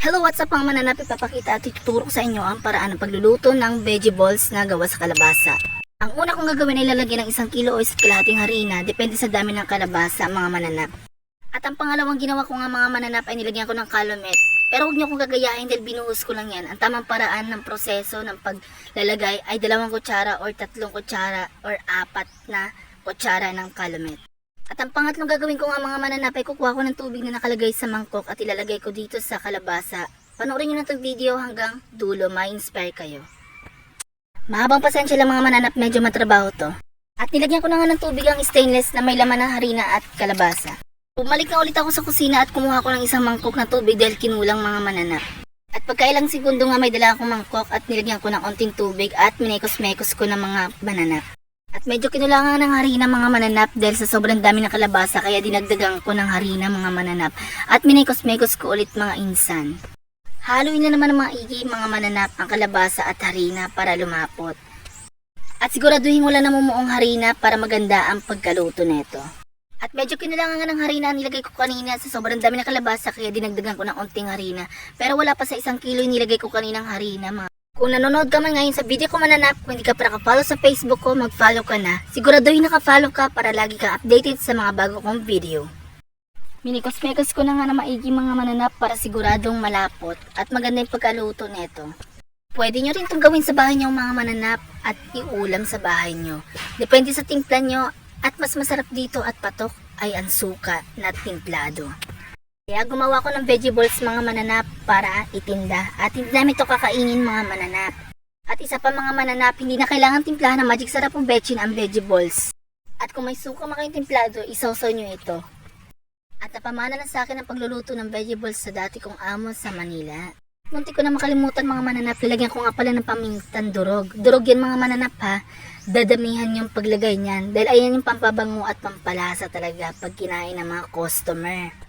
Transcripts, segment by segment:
Hello, what's up mga mananap? Ipapakita at ituturo ko sa inyo ang paraan ng pagluluto ng veggie balls na gawa sa kalabasa. Ang una kong gagawin ay lalagyan ng 1 kilo o 1 kalahating harina, depende sa dami ng kalabasa mga mananap. At ang pangalawang ginawa ko nga mga mananap ay nilagyan ko ng calumet. Pero huwag niyo kong gagayahin dahil binuhos ko lang yan. Ang tamang paraan ng proseso ng paglalagay ay 2 kutsara or 3 kutsara or 4 na kutsara ng calumet. At ang pangatlong gagawin ko nga mga mananap ay kukuha ko ng tubig na nakalagay sa mangkok at ilalagay ko dito sa kalabasa. Panoorin nyo na itong video hanggang dulo, ma-inspire kayo. Mahabang pasensya lang mga mananap, medyo matrabaho to. At nilagyan ko na nga ng tubig ang stainless na may laman ng harina at kalabasa. Bumalik na ulit ako sa kusina at kumuha ko ng isang mangkok na tubig dahil kinulang mga mananap. At pagkailang segundo nga may dala akong mangkok at nilagyan ko ng onting tubig at minekos-mekos ko ng mga mananap. At medyo kinulangan ng harina mga mananap dahil sa sobrang dami ng kalabasa kaya dinagdagan ko ng harina mga mananap at minekos-mekos ko ulit mga insan. Haluin na naman ng maigi mga mananap ang kalabasa at harina para lumapot. At siguraduhin wala namumuong harina para maganda ang pagkaluto nito. At medyo kinulangan ng harina ang nilagay ko kanina sa sobrang dami ng kalabasa kaya dinagdagan ko ng onting harina. Pero wala pa sa 1 kilo yung nilagay ko kaninang harina mga. Kung nanonood ka man ngayon sa video ko mananap, kung hindi ka pa nakafollow sa Facebook ko, mag-follow ka na. Siguraduhin nakafollow ka para lagi kang updated sa mga bago kong video. Minikos-mekos ko na nga na maigi mga mananap para siguradong malapot at maganda yung pagkaluto nito. Pwede nyo rin itong gawin sa bahay nyo mga mananap at iulam sa bahay nyo. Depende sa timpla nyo at mas masarap dito at patok ay ang suka na timplado. Kaya gumawa ko ng veggie balls mga mananap para itinda at hindi namin ito kakainin mga mananap. At isa pa mga mananap, hindi na kailangan timplahan ng magic sarap ng bechin ang veggie balls. At kung may suka makayong timplado, isawsaw nyo ito. At napamana lang sa akin ang pagluluto ng veggie balls sa dati kong amo sa Manila. Munti ko na makalimutan mga mananap, lalagyan ko nga pala ng pamintang durog. Durog yan mga mananap ha, dadamihan yung paglagay niyan dahil ayan yung pampabango at pampalasa talaga pag kinain ng mga customer.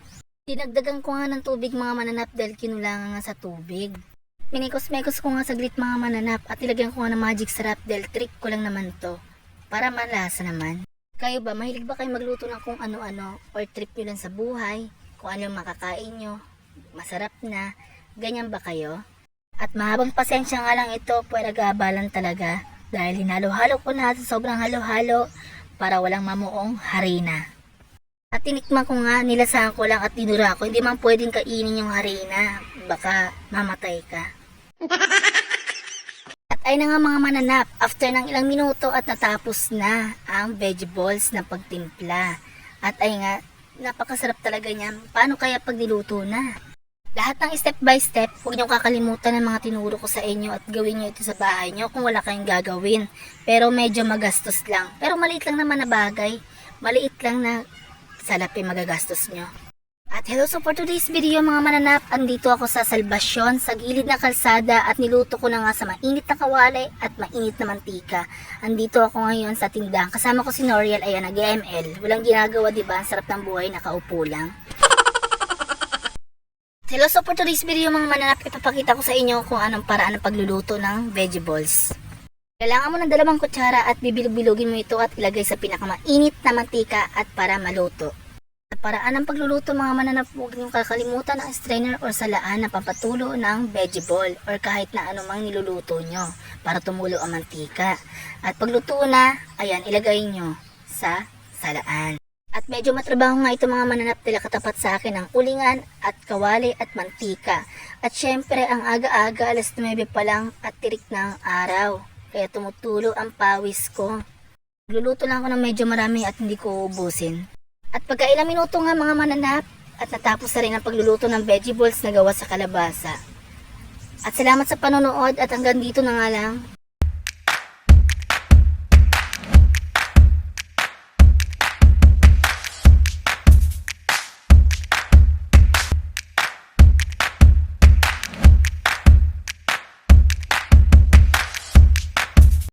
Dinagdagan ko nga ng tubig mga mananap dahil kinulangan nga sa tubig. Minikos-mekos ko nga saglit mga mananap at ilagyan ko nga ng magic sarap dahil trick ko lang naman to. Para malasa naman. Kayo ba, mahilig ba kayo magluto ng kung ano-ano or trip nyo lang sa buhay? Kung ano yung makakain nyo, masarap na, ganyan ba kayo? At mahabang pasensya nga lang ito, pwera gabalan talaga. Dahil hinalo-halo ko na sa sobrang halo-halo para walang mamuong harina. At tinikman ko nga, nilasahan ko lang at dinura ko. Hindi man pwedeng kainin yung harina. Baka mamatay ka. At ay na nga mga mananap, after ng ilang minuto at natapos na ang veggie balls na pagtimpla. At ay nga, napakasarap talaga niyan. Paano kaya pag niluto na? Lahat ng step by step, huwag niyo kakalimutan ng mga tinuro ko sa inyo at gawin niyo ito sa bahay niyo kung wala kayong gagawin. Pero medyo magastos lang. Pero maliit lang naman na bagay. Maliit lang na salapi magagastos nyo. At hello, so for today's video mga mananap, andito ako sa Salvasyon sa gilid na kalsada at niluto ko na nga sa mainit na kawali at mainit na mantika. Andito ako ngayon sa tindahan. Kasama ko si Noriel, ayan, nag-ML. Walang ginagawa, diba? Ang sarap ng buhay, nakaupo lang. Hello, so for today's video mga mananap, ipapakita ko sa inyo kung anong paraan ng pagluluto ng veggie balls. Kailangan mo ng 2 kutsara at bibilog-bilogin mo ito at ilagay sa pinakamainit na mantika at para maluto. At paraan ng pagluluto mga mananap, huwag niyong kakalimutan ang strainer or salaan na pampatulo ng veggie ball or kahit na anumang niluluto nyo para tumulo ang mantika. At pagluto na, ayan, ilagay nyo sa salaan. At medyo matrabaho nga ito mga mananap dahil katapat sa akin ang ulingan at kawali at mantika. At syempre ang aga-aga, alas 9 pa lang at tirik na ang araw. Kaya tumutulo ang pawis ko. Luluto lang ako ng medyo marami at hindi ko uubusin. At pagka ilang minuto nga mga mananap, at natapos na rin ang pagluluto ng veggie balls na gawa sa kalabasa. At salamat sa panonood at hanggang dito na nga lang.